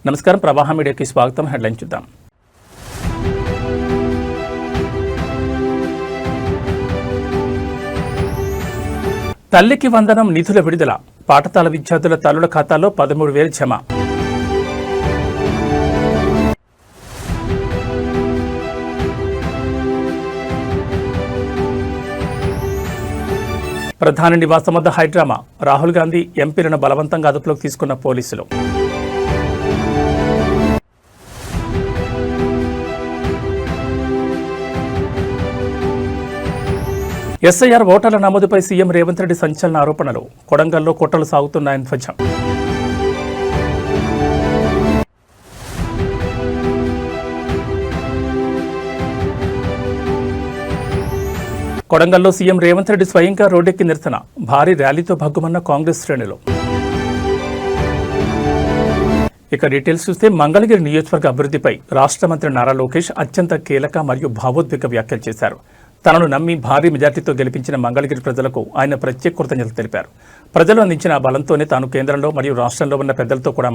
నమస్కారం, ప్రవాహ మీడియాకి స్వాగతం. హెడ్లైన్ చూద్దాం. తల్లికి వందనం నిధుల విడుదల. పాఠశాల విద్యార్థుల తల్లుల ఖాతాలో 13,000 జమ. ప్రధాని నివాసం వద్ద హైడ్రామా. రాహుల్ గాంధీ ఎంపీలను బలవంతంగా అదుపులోకి తీసుకున్న పోలీసులు. ఎస్ఐఆర్ ఓటర్ల నమోదుపై సీఎం రేవంత్ రెడ్డి సంచలన ఆరోపణలు. కొడంగల్లో కుట్రలు సాగుతున్నాయని ధ్వజం. కొడంగల్లో సీఎం రేవంత్ రెడ్డి స్వయంగా రోడ్డెక్కి నిరసన. భారీ ర్యాలీతో భగ్గుమన్న కాంగ్రెస్ శ్రేణులు. ఇక డీటెయిల్స్ చూస్తే, మంగళగిరి నియోజకవర్గ అభివృద్ధిపై రాష్ట్ర మంత్రి నారా లోకేష్ అత్యంత కీలక మరియు భావోద్వేగ వ్యాఖ్యలు చేశారు. తనను నమ్మి భారీ మెజార్టీతో గెలిపించిన మంగళగిరి ప్రజలకు ఆయన ప్రత్యేక కృతజ్ఞతలు తెలిపారు. ప్రజలు అందించిన బలంతోనే తాను కేంద్రంలో మరియు రాష్ట్రంలో ఉన్న పెద్దలతో కూడా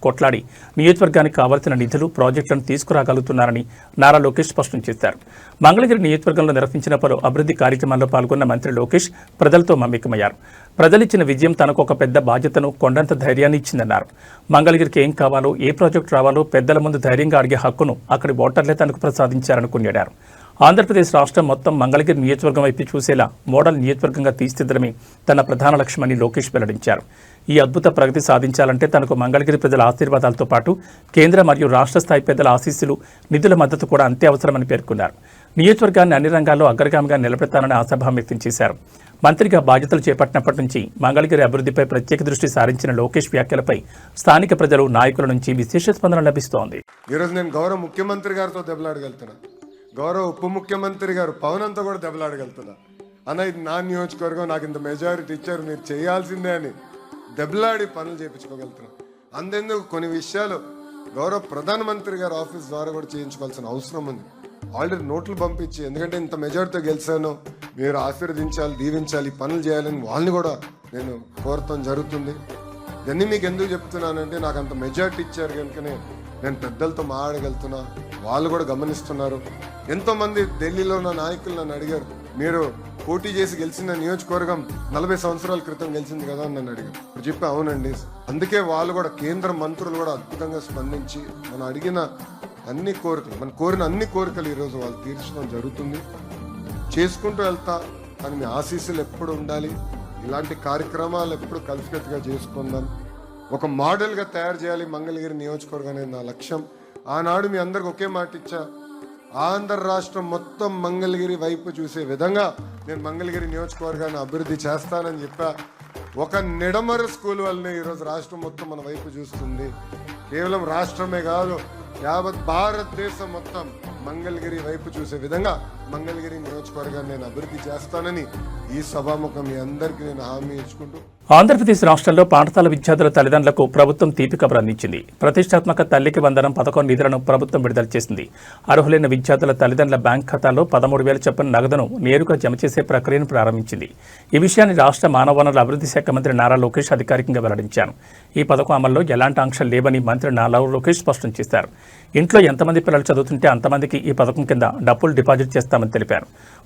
కొట్లాడి నియోజకవర్గానికి కావాల్సిన నిధులు, ప్రాజెక్టులను తీసుకురాగలుగుతున్నారని నారా లోకేష్ స్పష్టం చేశారు. మంగళగిరి నియోజకవర్గంలో నిర్వహించిన పలు అభివృద్ధి కార్యక్రమాల్లో పాల్గొన్న మంత్రి లోకేష్ ప్రజలతో మమేకమయ్యారు. ప్రజలిచ్చిన విజయం తనకు ఒక పెద్ద బాధ్యతను, కొండంత ధైర్యాన్ని ఇచ్చిందన్నారు. మంగళగిరికి ఏం కావాలో, ఏ ప్రాజెక్టు రావాలో పెద్దల ముందు ధైర్యంగా అడిగే హక్కును అక్కడి ఓటర్లే తనకు ప్రసాదించారని కొనియాడారు. ఆంధ్రప్రదేశ్ రాష్ట్రం మొత్తం మంగళగిరి నియోజకవర్గం వైపు చూసేలా మోడల్ నియోజకవర్గంగా తీర్చిదిద్దడమే తన ప్రధాన లక్ష్యమని లోకేష్ వెల్లడించారు. ఈ అద్భుత ప్రగతి సాధించాలంటే తనకు మంగళగిరి ప్రజల ఆశీర్వాదాలతో పాటు కేంద్ర మరియు రాష్ట్ర స్థాయి పెద్దల ఆశీస్సులు, నిధుల మద్దతు కూడా అంతే అవసరమని పేర్కొన్నారు. నియోజకవర్గాన్ని అన్ని రంగాల్లో అగ్రగామిగా నిలబెడతానని ఆశాభావం వ్యక్తం చేశారు. మంత్రిగా బాధ్యతలు చేపట్టినప్పటి నుంచి మంగళగిరి అభివృద్ధిపై ప్రత్యేక దృష్టి సారించిన లోకేష్ వ్యాఖ్యలపై స్థానిక ప్రజలు, నాయకుల నుంచి విశేష స్పందన లభిస్తోంది. ఈరోజు నేను గౌరవ ముఖ్యమంత్రి గారితో దెబ్బలాడగలుగుతున్నా, గౌరవ ఉప ముఖ్యమంత్రి గారు పవన్ అంతా కూడా దెబ్బలాడగలుగుతున్నా. అన్న, ఇది నా నియోజకవర్గం, నాకు ఇంత మెజారిటీ ఇచ్చారు, మీరు చేయాల్సిందే అని దెబ్బలాడి పనులు చేయించుకోగలుగుతున్నా. అంతెందుకు కొన్ని విషయాలు గౌరవ ప్రధానమంత్రి గారి ఆఫీస్ ద్వారా కూడా చేయించుకోవాల్సిన అవసరం ఉంది. ఆల్రెడీ నోట్లు పంపించి, ఎందుకంటే ఇంత మెజారిటీతో గెలిచాను, మీరు ఆశీర్వదించాలి, దీవించాలి, పనులు చేయాలని వాళ్ళని కూడా నేను కోరటం జరుగుతుంది. ఇవన్నీ మీకు ఎందుకు చెప్తున్నానంటే, నాకు అంత మెజారిటీ ఇచ్చారు కనుకనే నేను పెద్దలతో మాట్లాడగలుగుతున్నా. వాళ్ళు కూడా గమనిస్తున్నారు. ఎంతోమంది ఢిల్లీలో ఉన్న నాయకులు నన్ను అడిగారు, మీరు పోటీ చేసి గెలిచిన నియోజకవర్గం 40 సంవత్సరాల క్రితం గెలిచింది కదా అని నన్ను అడిగారు. ఇప్పుడు చెప్పి అవునండి. అందుకే వాళ్ళు కూడా, కేంద్ర మంత్రులు కూడా అద్భుతంగా స్పందించి మనం అడిగిన అన్ని కోరికలు, మనం కోరిన అన్ని కోరికలు ఈరోజు వాళ్ళు తీర్చడం జరుగుతుంది. చేసుకుంటూ వెళ్తా, కానీ మీ ఆశీస్సులు ఎప్పుడు ఉండాలి. ఇలాంటి కార్యక్రమాలు ఎప్పుడు కలిసికట్టుగా చేసుకుందాం. ఒక మోడల్గా తయారు చేయాలి మంగళగిరి నియోజకవర్గం అనేది నా లక్ష్యం. ఆనాడు మీ అందరికి ఒకే మాట ఇచ్చా, ఆంధ్ర రాష్ట్రం మొత్తం మంగళగిరి వైపు చూసే విధంగా నేను మంగళగిరి నియోజకవర్గాన్ని అభివృద్ధి చేస్తానని చెప్పా. ఒక నిడమర స్కూల్ వల్లనే ఈరోజు రాష్ట్రం మొత్తం మన వైపు చూస్తుంది. కేవలం రాష్ట్రమే కాదు, యావత్ భారతదేశం మొత్తం మంగళగిరి వైపు చూసే విధంగా మంగళగిరి నియోజకవర్గాన్ని నేను అభివృద్ధి చేస్తానని ఈ సభాముఖం మీ అందరికీ నేను హామీ ఇచ్చుకుంటూ, ఆంధ్రప్రదేశ్ రాష్ట్రంలో పాఠశాల విద్యార్థుల తల్లిదండ్రులకు ప్రభుత్వం తీపి కబురు అందించింది. ప్రతిష్టాత్మక తల్లికి వందనం పథకం నిధులను ప్రభుత్వం విడుదల చేసింది. అర్హులైన విద్యార్థుల తల్లిదండ్రుల బ్యాంక్ ఖాతాలో 13,000 చొప్పున నగదును నేరుగా జమ చేసే ప్రక్రియను ప్రారంభించింది. ఈ విషయాన్ని రాష్ట్ర మానవ వనరుల అభివృద్ధి శాఖ మంత్రి నారా లోకేష్ అధికారికంగా వెల్లడించారు. ఈ పథకం అమల్లో ఎలాంటి ఆంక్షలు లేవని మంత్రి నారా లోకేష్ స్పష్టం చేశారు. ఇంట్లో ఎంతమంది పిల్లలు చదువుతుంటే అంతమందికి ఈ పథకం కింద డబ్బులు డిపాజిట్ చేస్తామని తెలిపారు.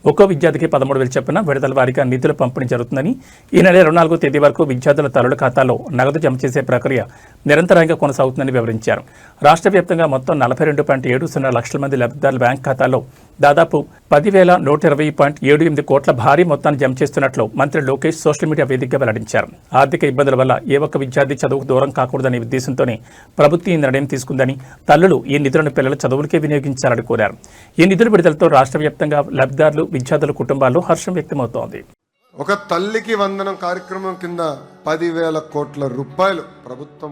ఒక్కో విద్యార్థికి 13,000 చొప్పున విడుదల వారీగా నిధుల పంపిణీ జరుగుతుందని, ఈ నెల 24వ తేదీ వరకు విద్యార్థుల తల్లుల ఖాతాలో నగదు జమ చేసే ప్రక్రియ నిరంతరంగా కొనసాగుతుందని వివరించారు. రాష్ట్ర వ్యాప్తంగా మొత్తం 42.70 లక్షల మంది లబ్ధిదారుల బ్యాంక్ ఖాతాలో దాదాపు 10,120.78 కోట్ల భారీ మొత్తాన్ని జమ చేస్తున్నట్లు మంత్రి లోకేష్ సోషల్ మీడియా వేదికగా వెల్లడించారు. ఆర్థిక ఇబ్బందుల వల్ల ఏ ఒక్క విద్యార్థి చదువుకు దూరం కాకూడదనే ఉద్దేశంతోనే ప్రభుత్వం ఈ నిర్ణయం తీసుకుందని, తల్లులు ఈ నిధులను పిల్లల చదువులకే వినియోగించాలని కోరారు. ఈ నిధుల విడుదలతో రాష్ట్ర వ్యాప్తంగా లబ్ధిదారులు, విద్యార్థుల కుటుంబాల్లో హర్షం వ్యక్తమవుతోంది. ఒక తల్లికి వందనం కార్యక్రమం కింద 10,000 కోట్ల రూపాయలు ప్రభుత్వం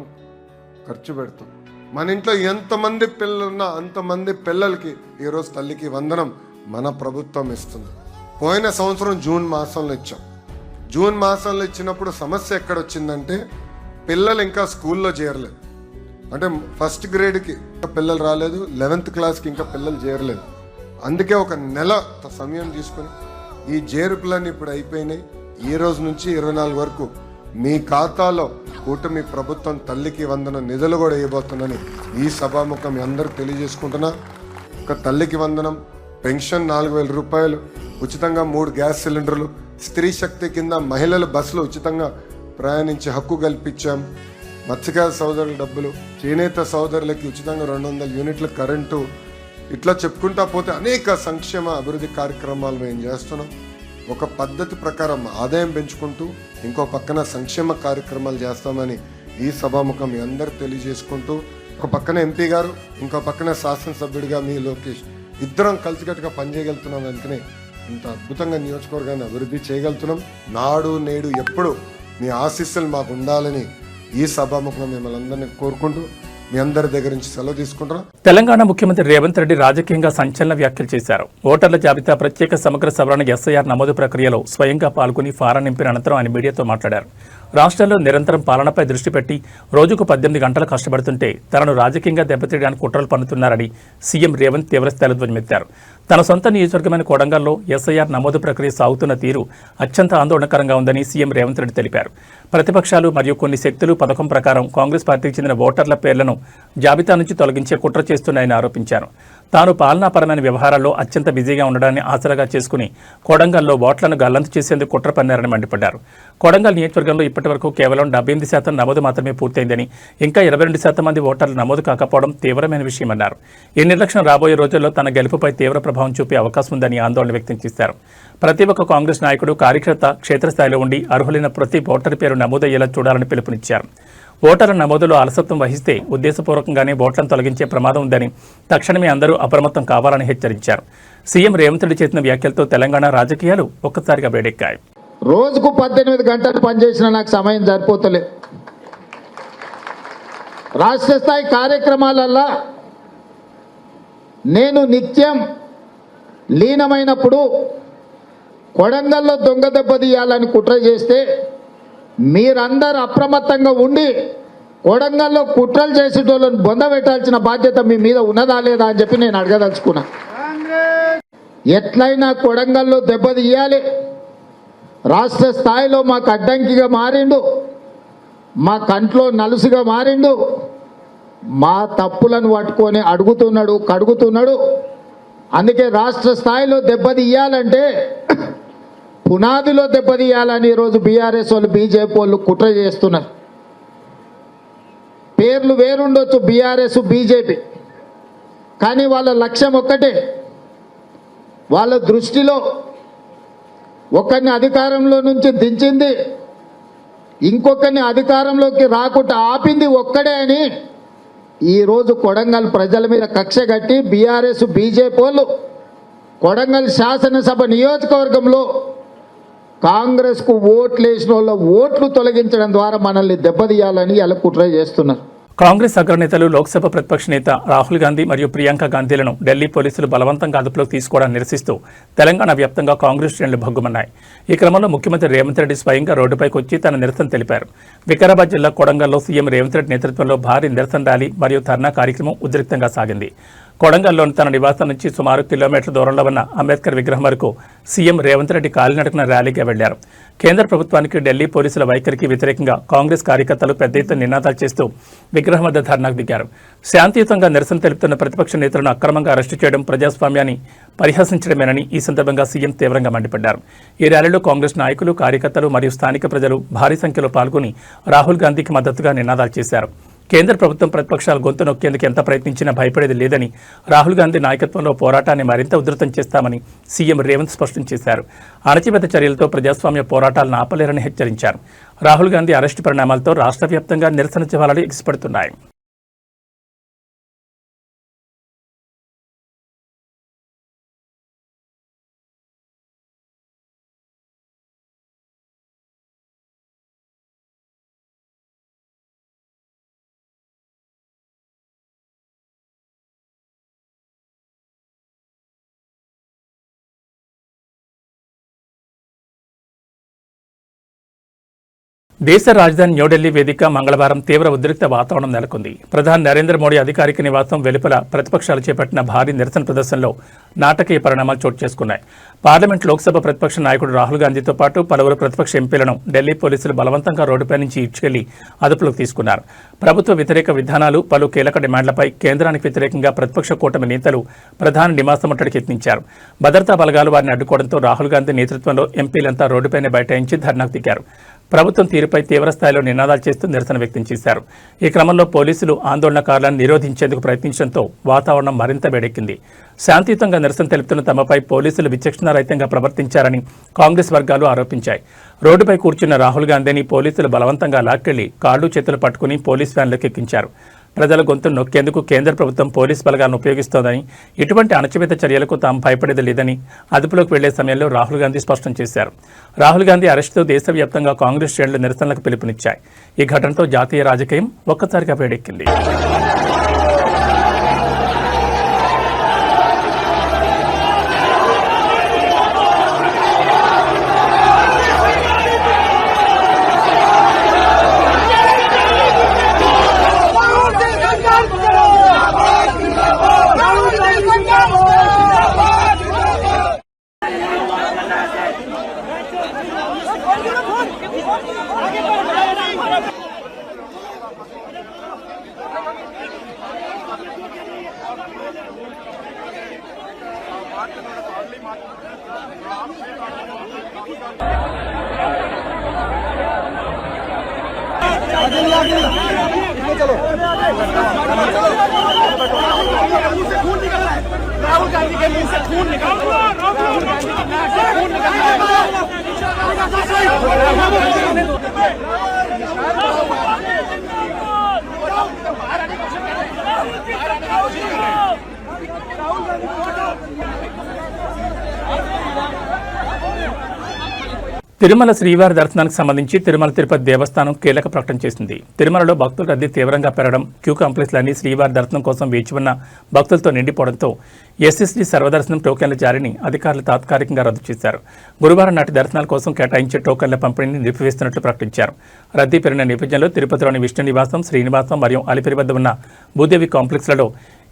ఖర్చు పెడుతుంది. మన ఇంట్లో ఎంతమంది పిల్లలున్నా అంతమంది పిల్లలకి ఈరోజు తల్లికి వందనం మన ప్రభుత్వం ఇస్తుంది. పోయిన సంవత్సరం జూన్ మాసంలో ఇచ్చాం. జూన్ మాసంలో ఇచ్చినప్పుడు సమస్య ఎక్కడొచ్చిందంటే, పిల్లలు ఇంకా స్కూల్లో చేరలేదు. అంటే ఫస్ట్ గ్రేడ్కి పిల్లలు రాలేదు, 11th క్లాస్కి ఇంకా పిల్లలు చేరలేదు. అందుకే ఒక నెల సమయం తీసుకొని ఈ చేర్పులన్నీ ఇప్పుడు అయిపోయినాయి. ఈ రోజు నుంచి 24 వరకు మీ ఖాతాలో కూటమి ప్రభుత్వం తల్లికి వందనం నిధులు కూడా ఇవ్వబోతుందని ఈ సభాముఖం మీ అందరూ తెలియజేసుకుంటున్నా. ఒక తల్లికి వందనం, పెన్షన్ 4,000 రూపాయలు, ఉచితంగా 3 గ్యాస్ సిలిండర్లు, స్త్రీ శక్తి కింద మహిళల బస్సులు ఉచితంగా ప్రయాణించే హక్కు కల్పించాం. మత్స్యకార సోదరుల డబ్బులు, చేనేత సోదరులకి ఉచితంగా 200 యూనిట్ల కరెంటు, ఇట్లా చెప్పుకుంటా పోతే అనేక సంక్షేమ అభివృద్ధి కార్యక్రమాలు మేము చేస్తున్నాం. ఒక పద్ధతి ప్రకారం ఆదాయం పెంచుకుంటూ ఇంకో పక్కన సంక్షేమ కార్యక్రమాలు చేస్తామని ఈ సభాముఖం మీ అందరూ తెలియజేసుకుంటూ, ఒక పక్కన ఎంపీ గారు, ఇంకో పక్కన శాసనసభ్యుడిగా మీ లోకేష్ ఇద్దరం కలిసికట్టుగా పనిచేయగలుగుతున్నాం. అందుకనే ఇంత అద్భుతంగా నియోజకవర్గాన్ని అభివృద్ధి చేయగలుగుతున్నాం. నాడు నేడు ఎప్పుడు మీ ఆశీస్సులు మాకు ఉండాలని ఈ సభాముఖంలో మిమ్మల్ని అందరినీ కోరుకుంటూ మీ అందరి దగ్గర నుంచి సెలవు తీసుకుంటున్నాం. తెలంగాణ ముఖ్యమంత్రి రేవంత్ రెడ్డి రాజకీయంగా సంచలన వ్యాఖ్యలు చేశారు. ఓటర్ల జాబితా ప్రత్యేక సమగ్ర సవరణ ఎస్ఐఆర్ నమోదు ప్రక్రియలో స్వయంగా పాల్గొని ఫారం నింపిన అనంతరం ఆయన మీడియాతో మాట్లాడారు. రాష్ట్రంలో నిరంతరం పాలనపై దృష్టి పెట్టి రోజుకు 18 గంటలు కష్టపడుతుంటే తనను రాజకీయంగా దెబ్బతీయడానికి కుట్రలు పన్నుతున్నారని సీఎం రేవంత్ తీవ్రస్థాయిలో ధ్వజమెత్తారు. తన సొంత నియోజకవర్గమైన కొడంగల్లో ఎస్ఐఆర్ నమోదు ప్రక్రియ సాగుతున్న తీరు అత్యంత ఆందోళనకరంగా ఉందని సీఎం రేవంత్ రెడ్డి తెలిపారు. ప్రతిపక్షాలు మరియు కొన్ని శక్తులు పథకం ప్రకారం కాంగ్రెస్ పార్టీకి చెందిన ఓటర్ల పేర్లను జాబితా నుంచి తొలగించే కుట్ర చేస్తున్నాయని ఆరోపించారు. తాను పాలనాపరమైన వ్యవహారాల్లో అత్యంత బిజీగా ఉండడాన్ని ఆసరాగా చేసుకుని కొడంగల్లో ఓట్లను గల్లంతు చేసేందుకు కుట్ర పన్నారని మండిపడ్డారు. కొడంగల్ నియోజకవర్గంలో ఇప్పటివరకు కేవలం 78% నమోదు మాత్రమే పూర్తయిందని, ఇంకా 22% మంది ఓటర్లు నమోదు కాకపోవడం తీవ్రమైన విషయమన్నారు. ఈ నిర్లక్ష్యం రాబోయే రోజుల్లో తన గెలుపుపై తీవ్ర ప్రభావం చూపే అవకాశం ఉందని ఆందోళన వ్యక్తం చేశారు. ప్రతి ఒక్క కాంగ్రెస్ నాయకుడు, కార్యకర్త క్షేత్రస్థాయిలో ఉండి అర్హులైన ప్రతి ఓటరు పేరు నమోదయ్యేలా చూడాలని పిలుపునిచ్చారు. ఓటర్ల నమోదులో అలసత్వం వహిస్తే ఉద్దేశపూర్వకంగానే ఓట్లను తొలగించే ప్రమాదం ఉందని, తక్షణమే అందరూ అప్రమత్తం కావాలని హెచ్చరించారు. సీఎం రేవంత్ రెడ్డి చేసిన వ్యాఖ్యలతో తెలంగాణ రాజకీయాలు ఒక్కసారిగా వేడెక్కాయి. రోజుకు 18 గంటలు పనిచేసిన నాకు సమయం సరిపోతలేదు. రాష్ట్ర స్థాయి కార్యక్రమాలల్లో నేను నిత్యం లీనమైనప్పుడు కొడంగల్లో దొంగ దెబ్బ తీయాలని కుట్ర చేస్తే మీరందరూ అప్రమత్తంగా ఉండి కొడంగల్లో కుట్రలు చేసేటోళ్ళని బొందబెట్టాల్సిన బాధ్యత మీ మీద ఉన్నదా లేదా అని చెప్పి నేను అడగదలుచుకున్నా. ఎట్లయినా కొడంగల్లో దెబ్బ తీయాలి. రాష్ట్ర స్థాయిలో మాకు అడ్డంకిగా మారిండు, మా కంట్లో నలుసుగా మారిండు, మా తప్పులను పట్టుకొని అడుగుతున్నాడు, కడుగుతున్నాడు. అందుకే రాష్ట్ర స్థాయిలో దెబ్బతీయాలంటే పునాదిలో దెబ్బతీయాలని ఈరోజు బీఆర్ఎస్ వాళ్ళు, బీజేపీ వాళ్ళు కుట్ర చేస్తున్నారు. పేర్లు వేరుండొచ్చు, బీఆర్ఎస్ బీజేపీ, కానీ వాళ్ళ లక్ష్యం ఒక్కటే. వాళ్ళ దృష్టిలో ఒకరిని అధికారంలో నుంచి దించింది, ఇంకొకరిని అధికారంలోకి రాకుండా ఆపింది ఒక్కడే అని ఈరోజు కొడంగల్ ప్రజల మీద కక్ష కట్టి బీఆర్ఎస్ బీజేపీ వాళ్ళు కొడంగల్ శాసనసభ నియోజకవర్గంలో కాంగ్రెస్కు ఓట్లు వేసిన వాళ్ళ ఓట్లు తొలగించడం ద్వారా మనల్ని దెబ్బతీయాలని ఇలా కుట్ర చేస్తున్నారు. కాంగ్రెస్ అగ్రనేతలు, లోక్సభ ప్రతిపక్ష నేత రాహుల్ గాంధీ మరియు ప్రియాంక గాంధీలను ఢిల్లీ పోలీసులు బలవంతంగా అదుపులోకి తీసుకోవడాన్ని నిరసిస్తూ తెలంగాణ వ్యాప్తంగా కాంగ్రెస్ శ్రేణులు భగ్గుమన్నాయి. ఈ క్రమంలో ముఖ్యమంత్రి రేవంత్ రెడ్డి స్వయంగా రోడ్డుపైకి వచ్చి తన నిరసన తెలిపారు. వికారాబాద్ జిల్లా కొడంగల్లో సీఎం రేవంత్ రెడ్డి నేతృత్వంలో భారీ నిరసన ర్యాలీ మరియు ధర్నా కార్యక్రమం ఉద్రిక్తంగా సాగింది. కొడంగల్లోని తన నివాసం నుంచి సుమారు కిలోమీటర్ల దూరంలో ఉన్న అంబేద్కర్ విగ్రహం వరకు సీఎం రేవంత్ రెడ్డి కాలినడకన ర్యాలీగా వెళ్లారు. కేంద్ర ప్రభుత్వానికి, ఢిల్లీ పోలీసుల వైఖరికి వ్యతిరేకంగా కాంగ్రెస్ కార్యకర్తలు పెద్ద ఎత్తున నినాదాలు చేస్తూ విగ్రహం వద్ద ధర్నాకు దిగారు. శాంతియుతంగా నిరసన తెలుపుతున్న ప్రతిపక్ష నేతలను అక్రమంగా అరెస్టు చేయడం ప్రజాస్వామ్యాన్ని పరిహసించడమేనని ఈ సందర్భంగా సీఎం తీవ్రంగా మండిపడ్డారు. ఈ ర్యాలీలో కాంగ్రెస్ నాయకులు, కార్యకర్తలు మరియు స్థానిక ప్రజలు భారీ సంఖ్యలో పాల్గొని రాహుల్ గాంధీకి మద్దతుగా నినాదాలు చేశారు. కేంద్ర ప్రభుత్వం ప్రతిపక్షాలు గొంతు నొక్కేందుకు ఎంత ప్రయత్నించినా భయపడేది లేదని, రాహుల్ గాంధీ నాయకత్వంలో పోరాటాన్ని మరింత ఉధృతం చేస్తామని సీఎం రేవంత్ స్పష్టం చేశారు. అణచివేత చర్యలతో ప్రజాస్వామ్య పోరాటాలను ఆపలేరని హెచ్చరించారు. రాహుల్ గాంధీ అరెస్టు పరిణామాలతో రాష్ట్ర వ్యాప్తంగా నిరసన జ్వాలలు ఎగిసిపడుతున్నాయి. దేశ రాజధాని న్యూఢిల్లీ వేదిక మంగళవారం తీవ్ర ఉద్రిక్త వాతావరణం నెలకొంది. ప్రధాని నరేంద్ర మోడీ అధికారిక నివాసం వెలుపల ప్రతిపక్షాలు చేపట్టిన భారీ నిరసన ప్రదర్శనలో నాటకీయ పరిణామాలు చోటు చేసుకున్నాయి. పార్లమెంట్ లోక్సభ ప్రతిపక్ష నాయకుడు రాహుల్ గాంధీతో పాటు పలువురు ప్రతిపక్ష ఎంపీలను ఢిల్లీ పోలీసులు బలవంతంగా రోడ్డుపై నుంచి ఈడ్చుకెళ్లి అదుపులోకి తీసుకున్నారు. ప్రభుత్వ వ్యతిరేక విధానాలు, పలు కీలక డిమాండ్లపై కేంద్రానికి వ్యతిరేకంగా ప్రతిపక్ష కూటమి నేతలు ప్రధాని నివాసం ముట్టడికి యత్నించారు. భద్రతా బలగాలు వారిని అడ్డుకోవడంతో రాహుల్ గాంధీ నేతృత్వంలో ఎంపీలంతా రోడ్డుపైనే బైఠాయించి ధర్నాకు దిగారు. ప్రభుత్వం తీరుపై తీవ్రస్థాయిలో నినాదాలు చేస్తూ నిరసన వ్యక్తం చేశారు. ఈ క్రమంలో పోలీసులు ఆందోళనకారులను నిరోధించేందుకు ప్రయత్నించడంతో వాతావరణం మరింత వేడెక్కింది. శాంతియుతంగా నిరసన తెలుపుతున్న తమపై పోలీసులు విచక్షణారహితంగా ప్రవర్తించారని కాంగ్రెస్ వర్గాలు ఆరోపించాయి. రోడ్డుపై కూర్చున్న రాహుల్ గాంధీని పోలీసులు బలవంతంగా లాక్కెళ్లి కాళ్లు చేతులు పట్టుకుని పోలీస్ వ్యాన్లోకి ఎక్కించారు. ప్రజల గొంతును నొక్కేందుకు కేంద్ర ప్రభుత్వం పోలీస్ బలగాలను ఉపయోగిస్తోందని, ఇటువంటి అణచివేత చర్యలకు తాము భయపడేది లేదని అదుపులోకి వెళ్లే సమయంలో రాహుల్ గాంధీ స్పష్టం చేశారు. రాహుల్ గాంధీ అరెస్టుతో దేశవ్యాప్తంగా కాంగ్రెస్ శ్రేణులు నిరసనలకు పిలుపునిచ్చాయి. ఈ ఘటనతో జాతీయ రాజకీయం ఒక్కసారిగా వేడెక్కింది. राहुल गांधी के मुंह से खून निकल रहा है। राहुल गांधी की नाक से खून निकल తిరుమల శ్రీవారి దర్శనానికి సంబంధించి తిరుమల తిరుపతి దేవస్థానం కీలక ప్రకటన చేసింది. తిరుమలలో భక్తుల రద్దీ తీవ్రంగా పెరగడం, క్యూ కాంప్లెక్స్లన్నీ శ్రీవారి దర్శనం కోసం వేచి ఉన్న భక్తులతో నిండిపోవడంతో ఎస్ఎస్డీ సర్వదర్శనం టోకెన్ల జారీని అధికారులు తాత్కాలికంగా రద్దు చేశారు. గురువారం నాటి దర్శనాల కోసం కేటాయించే టోకెన్ల పంపిణీని నిలిపివేస్తున్నట్లు ప్రకటించారు. రద్దీ పెరిగిన నేపథ్యంలో తిరుపతిలోని విష్ణు నివాసం, శ్రీనివాసం మరియు అలిపిరి వద్ద ఉన్న భూదేవి కాంప్లెక్స్లలో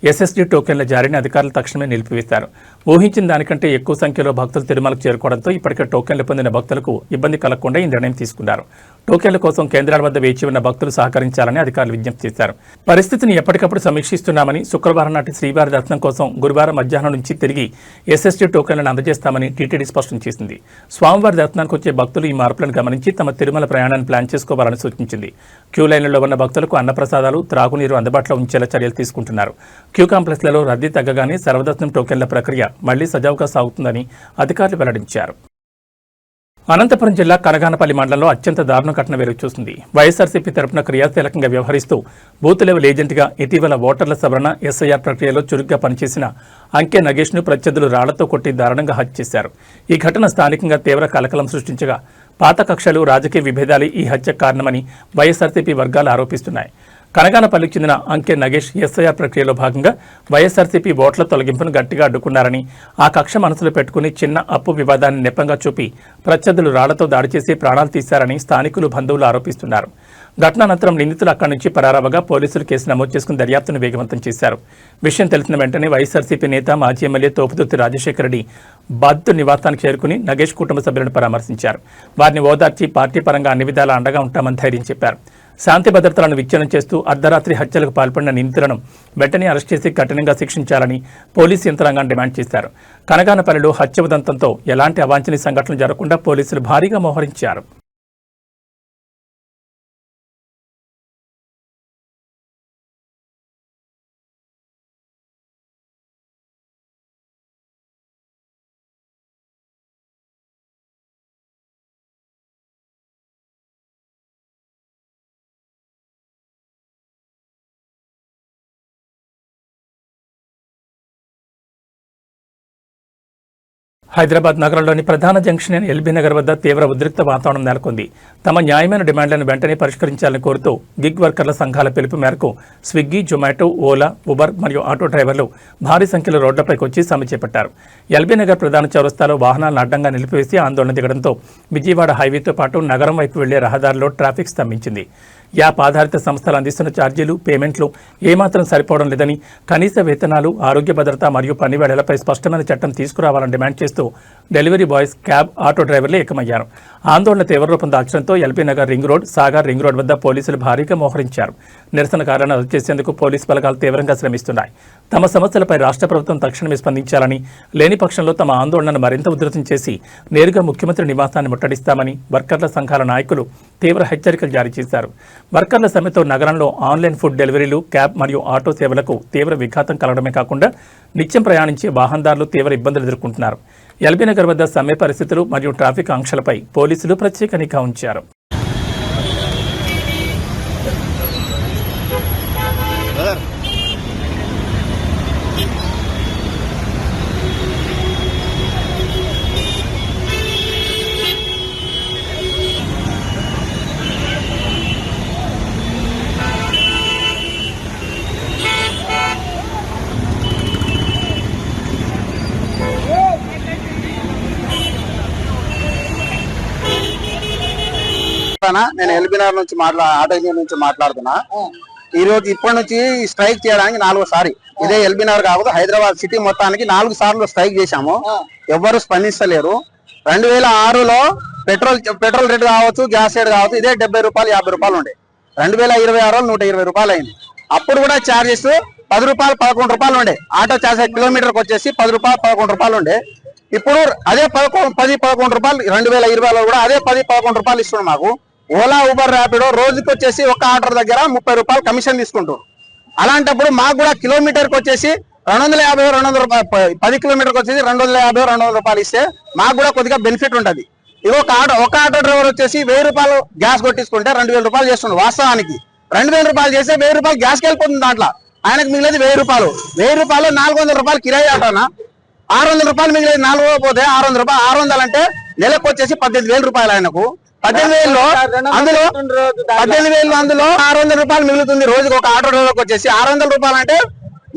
ఎస్ఎస్డీ టోకెన్ల జారీని అధికారులు తక్షణమే నిలిపివేశారు. ఊహించిన దానికంటే ఎక్కువ సంఖ్యలో భక్తులు తిరుమలకు చేరుకోవడంతో ఇప్పటికే టోకెన్లు పొందిన భక్తులకు ఇబ్బంది కలగకుండా ఈ నిర్ణయం తీసుకున్నారు. టోకెన్ల కోసం కేంద్రాల వద్ద వేచి ఉన్న భక్తులు సహకరించాలని అధికారులు విజ్ఞప్తి చేశారు. పరిస్థితిని ఎప్పటికప్పుడు సమీక్షిస్తున్నామని, శుక్రవారం నాటి శ్రీవారి దర్శనం కోసం గురువారం మధ్యాహ్నం నుంచి తిరిగి ఎస్ఎస్డీ టోకెన్లను అందజేస్తామని టీటీడీ స్పష్టం చేసింది. స్వామివారి దర్శనానికి వచ్చే భక్తులు ఈ మార్పులను గమనించి తమ తిరుమల ప్రయాణాన్ని ప్లాన్ చేసుకోవాలని సూచించింది. క్యూ లైన్లలో ఉన్న భక్తులకు అన్నప్రసాదాలు, త్రాగునీరు అందుబాటులో ఉంచేలా చర్యలు తీసుకుంటున్నారు. క్యూ కాంప్లెక్స్లలో రద్దీ తగ్గగానే సర్వదర్శనం టోకెన్ల ప్రక్రియ మళ్లీ సజావుగా సాగుతుందని అధికారులు వెల్లడించారు. అనంతపురం జిల్లా కనగానపల్లి మండలంలో అత్యంత దారుణ ఘటన వెలుగుచూసింది. వైఎస్ఆర్సీపీ తరపున క్రియాశీలకంగా వ్యవహరిస్తూ బూత్ లెవెల్ ఏజెంట్గా ఇటీవల ఓటర్ల సవరణ ఎస్ఐఆర్ ప్రక్రియలో చురుగ్గా పనిచేసిన అంకే నగేష్ను ప్రత్యర్థులు రాళ్లతో కొట్టి దారుణంగా హత్య చేశారు. ఈ ఘటన స్థానికంగా తీవ్ర కలకలం సృష్టించగా పాత కక్షలు, రాజకీయ విభేదాలే ఈ హత్యకు కారణమని వైఎస్ఆర్సీపీ వర్గాలు ఆరోపిస్తున్నాయి. కనగానపల్లికి చెందిన అంకే నగేష్ ఎస్ఐఆర్ ప్రక్రియలో భాగంగా వైఎస్ఆర్సీపీ ఓట్ల తొలగింపును గట్టిగా అడ్డుకున్నారని, ఆ కక్ష మనసులో పెట్టుకుని చిన్న అప్పు వివాదాన్ని నెపంగా చూపి ప్రత్యర్థులు రాళ్లతో దాడి చేసి ప్రాణాలు తీశారని స్థానికులు, బంధువులు ఆరోపిస్తున్నారు. ఘటనానంతరం నిందితులు అక్కడి నుంచి పరారవగా పోలీసులు కేసు నమోదు చేసుకుని దర్యాప్తును వేగవంతం చేశారు. విషయం తెలిసిన వెంటనే వైఎస్ఆర్సీపీ నేత, మాజీ ఎమ్మెల్యే తోపుదుర్తి రాజశేఖర రెడ్డి బాధితుల నివాసానికి చేరుకుని నగేష్ కుటుంబ సభ్యులను పరామర్శించారు. వారిని ఓదార్చి పార్టీ పరంగా అన్ని విధాలా అండగా ఉంటామని ధైర్యం చెప్పారు. శాంతి భద్రతలను విచ్ఛిన్నం చేస్తూ అర్ధరాత్రి హత్యలకు పాల్పడిన నిందితులను వెంటనే అరెస్ట్ చేసి కఠినంగా శిక్షించాలని పోలీసు యంత్రాంగాన్ని డిమాండ్ చేశారు. కనగానపల్లిలో హత్య ఉదంతంతో ఎలాంటి అవాంఛనీయ సంఘటనలు జరగకుండా పోలీసులు భారీగా మోహరించారు. హైదరాబాద్ నగరంలోని ప్రధాన జంక్షన్ అయిన ఎల్బీ నగర్ వద్ద తీవ్ర ఉద్రిక్త వాతావరణం నెలకొంది. తమ న్యాయమైన డిమాండ్లను వెంటనే పరిష్కరించాలని కోరుతూ గిగ్ వర్కర్ల సంఘాల పిలుపు మేరకు స్విగ్గీ, జొమాటో, ఓలా, ఉబర్ మరియు ఆటో డ్రైవర్లు భారీ సంఖ్యలో రోడ్లపైకి వచ్చి సమ్మె చేపట్టారు. ఎల్బీ నగర్ ప్రధాన చౌరస్తాలో వాహనాలను అడ్డంగా నిలిపివేసి ఆందోళన దిగడంతో విజయవాడ హైవేతో పాటు నగరం వైపు వెళ్లే రహదారిలో ట్రాఫిక్ స్తంభించింది. యాప్ ఆధారిత సంస్థలు అందిస్తున్న ఛార్జీలు, పేమెంట్లు ఏమాత్రం సరిపోవడం లేదని, కనీస వేతనాలు, ఆరోగ్య భద్రత మరియు పని వేళలపై స్పష్టమైన చట్టం తీసుకురావాలని డిమాండ్ చేస్తూ డెలివరీ బాయ్స్, క్యాబ్, ఆటో డ్రైవర్లు ఏకమయ్యారు. ఆందోళన తీవ్రరూపం దాల్చడంతో LB Nagar ring road, Sagar ring road వద్ద పోలీసులు భారీగా మోహరించారు. నిరసన కారణాలు చేసేందుకు పోలీసు బలగాలు తీవ్రంగా శ్రమిస్తున్నాయి. తమ సమస్యలపై రాష్ట్ర ప్రభుత్వం తక్షణమే స్పందించాలని, లేని పక్షంలో తమ ఆందోళనను మరింత ఉధృతం చేసి నేరుగా ముఖ్యమంత్రి నివాసాన్ని ముట్టడిస్తామని వర్కర్ల సంఘాల నాయకులు తీవ్ర హెచ్చరికలు జారీ చేశారు. వర్కర్ల సమ్మెతో నగరంలో ఆన్లైన్ ఫుడ్ డెలివరీలు, క్యాబ్ మరియు ఆటో సేవలకు తీవ్ర విఘాతం కలగడమే కాకుండా నిత్యం ప్రయాణించే వాహనదారులు తీవ్ర ఇబ్బందులు ఎదుర్కొంటున్నారు. ఎల్బీ నగర్ వద్ద సమ్మె పరిస్థితులు మరియు ట్రాఫిక్ ఆంక్షలపై పోలీసులు ప్రత్యేక నిఘా ఉంచారు. నేను ఎల్బీ నగర్ నుంచి ఆటో యూనియన్ నుంచి మాట్లాడుతున్నా. ఈ రోజు ఇప్పటి నుంచి స్ట్రైక్ చేయడానికి 4వ సారి. ఇదే ఎల్బీ నగర్ కాకపోతే హైదరాబాద్ సిటీ మొత్తానికి 4 సార్లు స్ట్రైక్ చేశాము. ఎవ్వరు స్పందిస్తలేరు. 2006లో పెట్రోల్ రేట్ కావచ్చు, గ్యాస్ రేట్ కావచ్చు, ఇదే 70 రూపాయలు 50 రూపాయలు ఉండే. 2026లో 120 రూపాయలు అయింది. అప్పుడు కూడా ఛార్జెస్ 10 రూపాయలు 11 రూపాయలు ఉండే. ఆటో ఛార్జ్ కిలోమీటర్కి వచ్చేసి 10 రూపాయలు 11 రూపాయలు ఉండే. ఇప్పుడు అదే 10-11 రూపాయలు 2020లో కూడా అదే 10-11 రూపాయలు ఇస్తున్నాడు మాకు. ఓలా, ఉబర్, ర్యాపిడో రోజుకి వచ్చేసి ఒక ఆర్డర్ దగ్గర 30 రూపాయలు కమిషన్ తీసుకుంటారు. అలాంటప్పుడు మాకు కూడా కిలోమీటర్కి వచ్చేసి 250 రూపాయలు, 10 కిలోమీటర్కి వచ్చేసి 250-200 రూపాయలు ఇస్తే మాకు కూడా కొద్దిగా బెనిఫిట్ ఉంటుంది. ఇది ఒక ఆటో డ్రైవర్ వచ్చేసి 1000 రూపాయలు గ్యాస్ కొట్టించుకుంటే 2000 రూపాయలు చేస్తుండ్రు. వాస్తవానికి 2000 రూపాయలు చేస్తే 1000 రూపాయలు గ్యాస్కి వెళ్ళిపోతుంది. దాంట్లో ఆయనకు మిగిలేదు 1000 రూపాయలు. 1000 రూపాయలు 400 రూపాయలు కిరాయి ఆటోనా, 600 రూపాయలు మిగిలేదు. 400 పోతే 600 రూపాయలు, 600 అంటే నెలకు వచ్చేసి 18,000 రూపాయలు ఆయనకు. 18,000లో అందులో 600 రూపాయలు మిగులుతుంది. రోజుకి ఒక ఆటో డ్రైవర్కి వచ్చేసి 600 రూపాయలు అంటే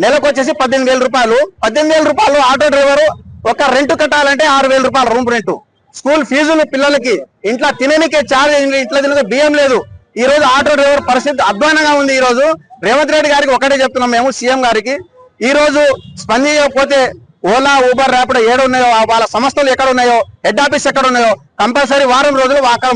నెలకు వచ్చేసి 18,000 రూపాయలు. 18,000 రూపాయలు ఆటో డ్రైవరు ఒక రెంట్ కట్టాలంటే 6,000 రూపాయలు రూమ్ రెంట్. స్కూల్ ఫీజులు పిల్లలకి, ఇంట్లో తిననికే చార్జ్, ఇంట్లో తినక బియ్యం లేదు. ఈ రోజు ఆటో డ్రైవర్ పరిస్థితి అధ్వానంగా ఉంది. ఈ రోజు రేవంత్ రెడ్డి గారికి ఒకటే చెప్తున్నాం మేము, సీఎం గారికి, ఈ రోజు స్పందించకపోతే ఓలా, ఉబర్, ర్యాపిడో ఏడు ఉన్నాయో, వాళ్ళ సంస్థలు ఎక్కడ ఉన్నాయో, హెడ్ ఆఫీస్ ఎక్కడ ఉన్నాయో కంపల్సరీ వారం రోజులు అక్కడ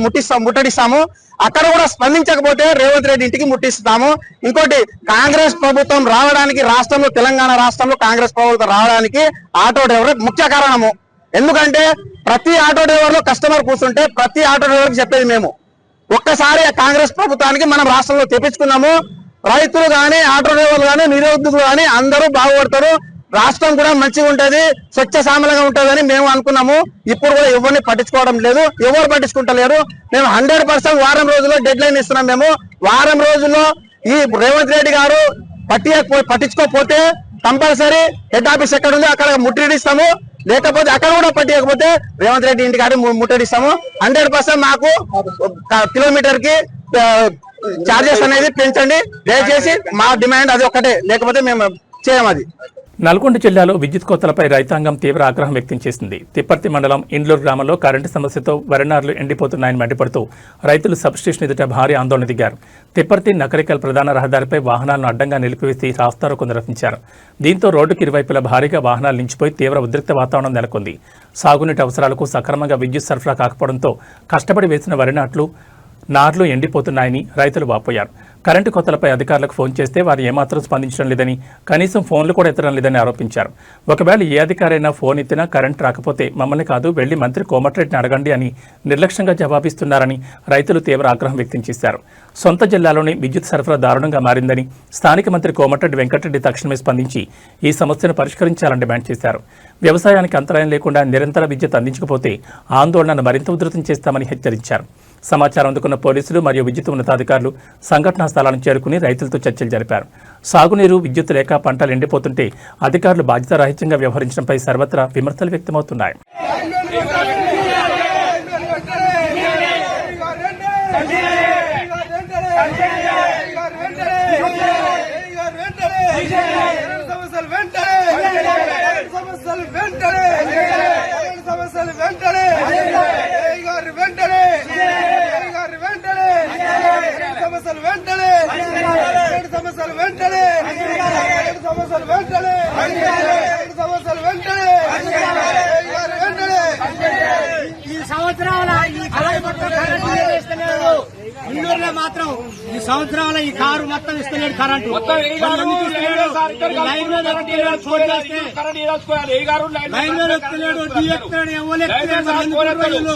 ముట్టడిస్తాము. అక్కడ కూడా స్పందించకపోతే రేవంత్ రెడ్డి ఇంటికి ముట్టిస్తాము. ఇంకోటి, కాంగ్రెస్ ప్రభుత్వం రావడానికి రాష్ట్రంలో, తెలంగాణ రాష్ట్రంలో కాంగ్రెస్ ప్రభుత్వం రావడానికి ఆటో డ్రైవర్ ముఖ్య కారణము. ఎందుకంటే ప్రతి ఆటో డ్రైవర్ లో కస్టమర్ కూర్చుంటే ప్రతి ఆటో డ్రైవర్కి చెప్పేది మేము, ఒక్కసారి కాంగ్రెస్ ప్రభుత్వానికి మనం రాష్ట్రంలో తెప్పించుకున్నాము. రైతులు కానీ, ఆటో డ్రైవర్లు కానీ, నిరుద్యోగులు కానీ అందరూ బాగుపడతారు. రాష్ట్రం కూడా మంచిగా ఉంటది, స్వచ్ఛ సామలంగా ఉంటదని మేము అనుకున్నాము. ఇప్పుడు కూడా ఎవరిని పట్టించుకోవడం లేదు, ఎవరు పట్టించుకుంటలేరు. మేము 100% వారం రోజుల్లో డెడ్ లైన్ ఇస్తున్నాం. మేము వారం రోజుల్లో ఈ రేవంత్ రెడ్డి గారు పట్టించుకోకపోతే కంపల్సరీ హెడ్ ఆఫీస్ ఎక్కడ ఉందో అక్కడ ముట్టడిస్తాము. లేకపోతే అక్కడ కూడా పట్టించకపోతే రేవంత్ రెడ్డి ఇంటికాడ ముట్టడిస్తాము. 100% మాకు కిలోమీటర్ కి చార్జెస్ అనేది పెంచండి దయచేసి. మా డిమాండ్ అది ఒక్కటే, లేకపోతే మేము చేయం. అది నల్గొండ జిల్లాలో విద్యుత్ కోతలపై రైతాంగం తీవ్ర ఆగ్రహం వ్యక్తం చేసింది. తిప్పర్తి మండలం ఇండ్లూరు గ్రామంలో కరెంటు సమస్యతో వరినార్లు ఎండిపోతున్నాయని మండిపడుతూ రైతులు సబ్స్టేషన్ ఎదుట భారీ ఆందోళన దిగారు. తిప్పర్తి నకరికల్ ప్రధాన రహదారిపై వాహనాలను అడ్డంగా నిలిపివేసి రాస్తారోకో నిర్వహించారు. దీంతో రోడ్డుకి ఇరువైపులా భారీగా వాహనాలు నిలిచిపోయి తీవ్ర ఉద్రిక్త వాతావరణం నెలకొంది. సాగునీటి అవసరాలకు సక్రమంగా విద్యుత్ సరఫరా కాకపోవడంతో కష్టపడి వేసిన వరినాట్లు నార్లు ఎండిపోతున్నాయని రైతులు వాపోయారు. కరెంటు కోతలపై అధికారులకు ఫోన్ చేస్తే వారు ఏమాత్రం స్పందించడం లేదని, కనీసం ఫోన్లు కూడా ఎత్తడం లేదని ఆరోపించారు. ఒకవేళ ఏ అధికారైనా ఫోన్ ఎత్తినా కరెంట్ రాకపోతే మమ్మల్ని కాదు, వెళ్లి మంత్రి కోమటిరెడ్డిని అడగండి అని నిర్లక్ష్యంగా జవాబిస్తున్నారని రైతులు తీవ్ర ఆగ్రహం వ్యక్తం చేశారు. సొంత జిల్లాలోని విద్యుత్ సరఫరా దారుణంగా మారిందని, స్థానిక మంత్రి కోమటిరెడ్డి వెంకటరెడ్డి తక్షణమే స్పందించి ఈ సమస్యను పరిష్కరించాలని డిమాండ్ చేశారు. వ్యవసాయానికి అంతరాయం లేకుండా నిరంతర విద్యుత్ అందించకపోతే ఆందోళనను మరింత ఉధృతం చేస్తామని హెచ్చరించారు. సమాచారం అందుకున్న పోలీసులు మరియు విద్యుత్ ఉన్నతాధికారులు సంఘటనా స్థలాలను చేరుకుని రైతులతో చర్చలు జరిపారు. సాగునీరు, విద్యుత్ లేక పంటలు ఎండిపోతుంటే అధికారులు బాధ్యతారాహిత్యంగా వ్యవహరించడంపై సర్వత్రా విమర్శలు వ్యక్తమవుతున్నాయి. ఈ సంవత్సరాల ఈ కారు మొత్తం కరెంటు ఇస్తలేడు. ఇండోర్లో మాత్రం ఈ సంవత్సరాల ఈ కారు మొత్తం ఇస్తలేడు కరెంటు. లైన్ మీద ఎక్కలేడు, ఫోన్ చేస్తే లైన్ మీద ఎక్కలేడు, టీ ఎక్కలేడు, ఎవరు ఎక్కలేడు.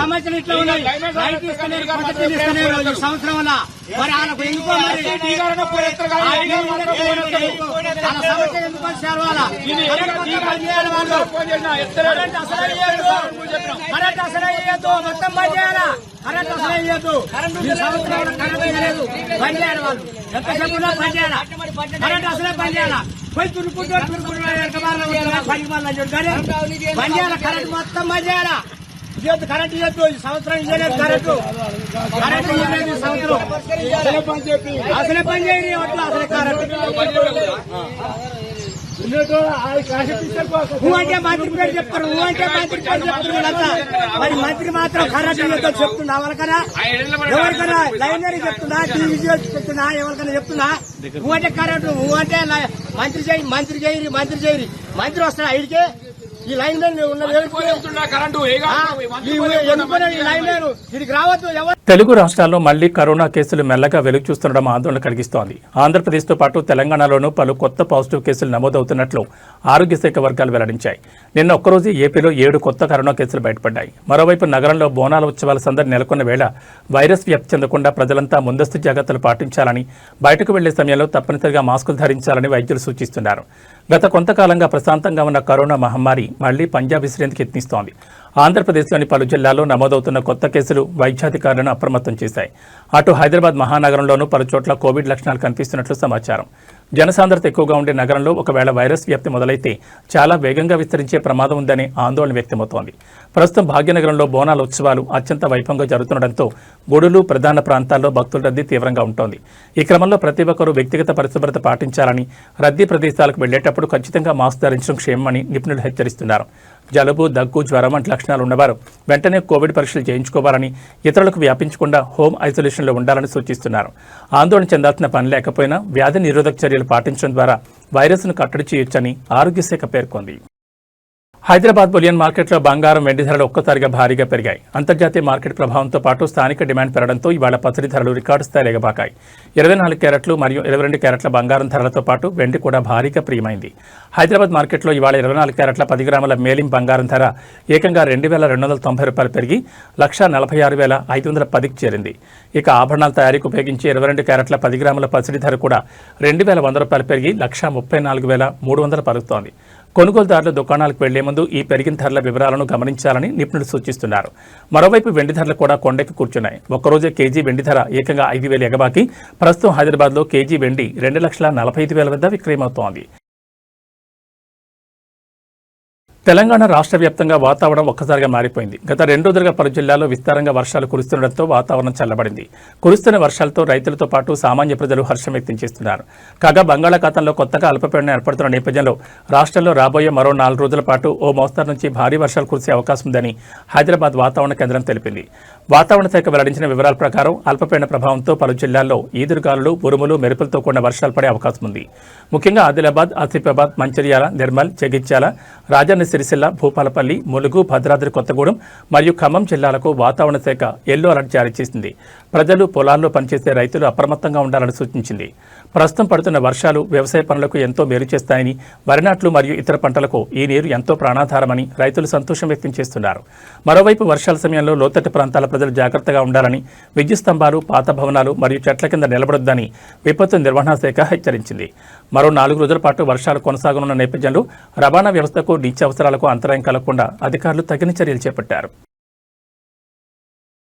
సమస్యలు ఇట్లా ఉన్నాయి. లైట్ ఇస్తలేరు, పద్ధతులు ఇస్తలేరు ఈ సంవత్సరంలో. మరి వాళ్ళకు ఎందుకో మరి వాళ్ళ సమస్య ఎందుకు వచ్చారు? వాళ్ళ పనిచేయాలి, వాళ్ళు కరెంట్ అసలు వేయద్దు, మొత్తం పని చేయాలా? కరెంట్ అసలు వేయద్దు. ఈ సంవత్సరంలో కరెంట్ వేయలేదు, పని చేయాలి. వాళ్ళు ఎంత చెప్పున్నా పని చేయాలా? కరెంట్ అసలే పని చేయాలా? పోయి తురుకుంటూ పని పని చేయాలా? కరెంట్ మొత్తం పని చేయాలా? ఇవ్వద్దు, కరెంట్ ఇవ్వద్దు. ఈ సంవత్సరం ఇవ్వలేదు కరెంటు. కరెంట్ ఇవ్వలేదు ఈ సంవత్సరం. అసలే పని చేయని అసలే కరెంట్. అంటే మంత్రి పేరు చెప్తారు, అంటే మంత్రి పేరు చెప్తారు వీళ్ళంతా. మరి మంత్రి మాత్రం కరెంట్ ఇవ్వద్దు చెప్తున్నా ఎవరికైనా? ఎవరికైనా లైనరీ చెప్తున్నా, టీవీ చెప్తున్నా, ఎవరికైనా చెప్తున్నా? అంటే కరెంటు అంటే మంత్రి చేయి, మంత్రి చేయరి, మంత్రి చేయరి. మంత్రి వస్తాడు ఐడికే. ఈ లైన్ మ్యాన్ తెలుగు రాష్ట్రాల్లో మళ్లీ కరోనా కేసులు మెల్లగా వెలుగు చూస్తుండడం ఆందోళన కలిగిస్తోంది. ఆంధ్రప్రదేశ్తో పాటు తెలంగాణలోనూ పలు కొత్త పాజిటివ్ కేసులు నమోదవుతున్నట్లు ఆరోగ్య శాఖ వర్గాలు వెల్లడించాయి. నిన్న ఒక్కరోజు ఏపీలో 7 కొత్త కరోనా కేసులు బయటపడ్డాయి. మరోవైపు నగరంలో బోనాల ఉత్సవాల సందడి నెలకొన్న వేళ వైరస్ వ్యాప్తి చెందకుండా ప్రజలంతా ముందస్తు జాగ్రత్తలు పాటించాలని, బయటకు వెళ్లే సమయంలో తప్పనిసరిగా మాస్కులు ధరించాలని వైద్యులు సూచిస్తున్నారు. గత కొంతకాలంగా ప్రశాంతంగా ఉన్న కరోనా మహమ్మారి మళ్లీ పంజాబ్ విసిరేందుకు యత్నిస్తోంది. ఆంధ్రప్రదేశ్లోని పలు జిల్లాల్లో నమోదవుతున్న కొత్త కేసులు వైద్యాధికారులను అప్రమత్తం చేశాయి. అటు హైదరాబాద్ మహానగరంలోనూ పలు చోట్ల కోవిడ్ లక్షణాలు కనిపిస్తున్నట్లు సమాచారం. జనసాంద్రత ఎక్కువగా ఉండే నగరంలో ఒకవేళ వైరస్ వ్యాప్తి మొదలైతే చాలా వేగంగా విస్తరించే ప్రమాదం ఉందనే ఆందోళన వ్యక్తమవుతోంది. ప్రస్తుతం భాగ్యనగరంలో బోనాల ఉత్సవాలు అత్యంత వైభవంగా జరుగుతుండటంతో గుడులు, ప్రధాన ప్రాంతాల్లో భక్తుల రద్దీ తీవ్రంగా ఉంటోంది. ఈ క్రమంలో ప్రతి ఒక్కరూ వ్యక్తిగత పరిశుభ్రత పాటించాలని, రద్దీ ప్రదేశాలకు వెళ్లేటప్పుడు ఖచ్చితంగా మాస్క్ ధరించడం క్షేమమని నిపుణులు హెచ్చరిస్తున్నారు. జలుబు, దగ్గు, జ్వరం వంటి లక్షణాలు ఉన్నవారు వెంటనే కోవిడ్ పరీక్షలు చేయించుకోవాలని, ఇతరులకు వ్యాపించకుండా హోమ్ ఐసోలేషన్లో ఉండాలని సూచిస్తున్నారు. ఆందోళన చెందాల్సిన పని లేకపోయినా వ్యాధి నిరోధక చర్యలు పాటించడం ద్వారా వైరస్ను కట్టడి చేయొచ్చని ఆరోగ్య శాఖ పేర్కొంది. హైదరాబాద్ బులియన్ మార్కెట్లో బంగారం, వెండి ధరలు ఒక్కసారిగా భారీగా పెరిగాయి. అంతర్జాతీయ మార్కెట్ ప్రభావంతో పాటు స్థానిక డిమాండ్ పెరగడంతో ఇవాళ పసిడి ధరలు రికార్డు స్థాయిలో ఎగబాకాయి. 24 క్యారెట్లు మరియు 22 క్యారెట్ల బంగారం ధరలతో పాటు వెండి కూడా భారీగా ప్రియమైంది. హైదరాబాద్ మార్కెట్లో ఇవాళ 24 క్యారెట్ల 10 గ్రాముల మేలిం బంగారం ధర ఏకంగా ₹2,290 పెరిగి 1,46,510కి చేరింది. ఇక ఆభరణాల తయారీకి ఉపయోగించే 22 క్యారెట్ల 10 గ్రాముల పసిడి ధర కూడా ₹2,100 పెరిగి 1,34,300 పలుకుతోంది. కొనుగోలుదారులు దుకాణాలకు వెళ్లే ముందు ఈ పెరిగిన ధరల వివరాలను గమనించాలని నిపుణులు సూచిస్తున్నారు. మరోవైపు వెండి ధరలు కూడా కొండెక్కి కూర్చున్నాయి. ఒక్కరోజే కేజీ వెండి ధర ఏకంగా 5,000 ఎగబాకి ప్రస్తుతం హైదరాబాద్లో కేజీ వెండి 2,45,000 వద్ద విక్రయమవుతోంది. తెలంగాణ రాష్ట్ర వ్యాప్తంగా వాతావరణం ఒక్కసారిగా మారిపోయింది. గత 2 రోజులుగా పలు జిల్లాల్లో విస్తారంగా వర్షాలు కురుస్తుండటంతో వాతావరణం చల్లబడింది. కురుస్తున్న వర్షాలతో రైతులతో పాటు సామాన్య ప్రజలు హర్షం వ్యక్తం చేస్తున్నారు. కాగా బంగాళాఖాతంలో కొత్తగా అల్పపీడనం ఏర్పడుతున్న నేపథ్యంలో రాష్ట్రంలో రాబోయే మరో 4 రోజుల పాటు ఓ మోస్తరు నుంచి భారీ వర్షాలు కురిసే అవకాశం ఉందని హైదరాబాద్ వాతావరణ కేంద్రం తెలిపింది. వాతావరణ శాఖ వెల్లడించిన వివరాల ప్రకారం అల్పపీడన ప్రభావంతో పలు జిల్లాల్లో ఈదురుగాలులు, ఉరుములు, మెరుపులతో కూడిన వర్షాలు పడే అవకాశం ఉంది. ముఖ్యంగా ఆదిలాబాద్, ఆసిఫాబాద్, మంచిర్యాల, నిర్మల్, జగిత్యాల, రాజన్న సిరిసిల్ల, భూపాలపల్లి, ములుగు, భద్రాద్రి కొత్తగూడెం మరియు ఖమ్మం జిల్లాలకు వాతావరణ శాఖ ఎల్లో అలర్ట్ జారీ చేసింది. ప్రజలు పొలాల్లో పనిచేసే రైతులు అప్రమత్తంగా ఉండాలని సూచించింది. ప్రస్తుతం పడుతున్న వర్షాలు వ్యవసాయ పనులకు ఎంతో మేలు చేస్తాయని, వరి నాట్లు మరియు ఇతర పంటలకు ఈ నీరు ఎంతో ప్రాణాధారమని రైతులు సంతోషం వ్యక్తం చేస్తున్నారు. మరోవైపు వర్షాల సమయంలో లోతట్టు ప్రాంతాల ప్రజలు జాగ్రత్తగా ఉండాలని, విద్యుత్ స్తంభాలు, పాత భవనాలు మరియు చెట్ల కింద నిలబడొద్దని విపత్తు నిర్వహణ శాఖ హెచ్చరించింది. మరో 4 రోజుల పాటు వర్షాలు కొనసాగనున్న నేపథ్యంలో రవాణా వ్యవస్థకు, నిత్యావసరాలకు అంతరాయం కలగకుండా అధికారులు తగిన చర్యలు చేపట్టారు.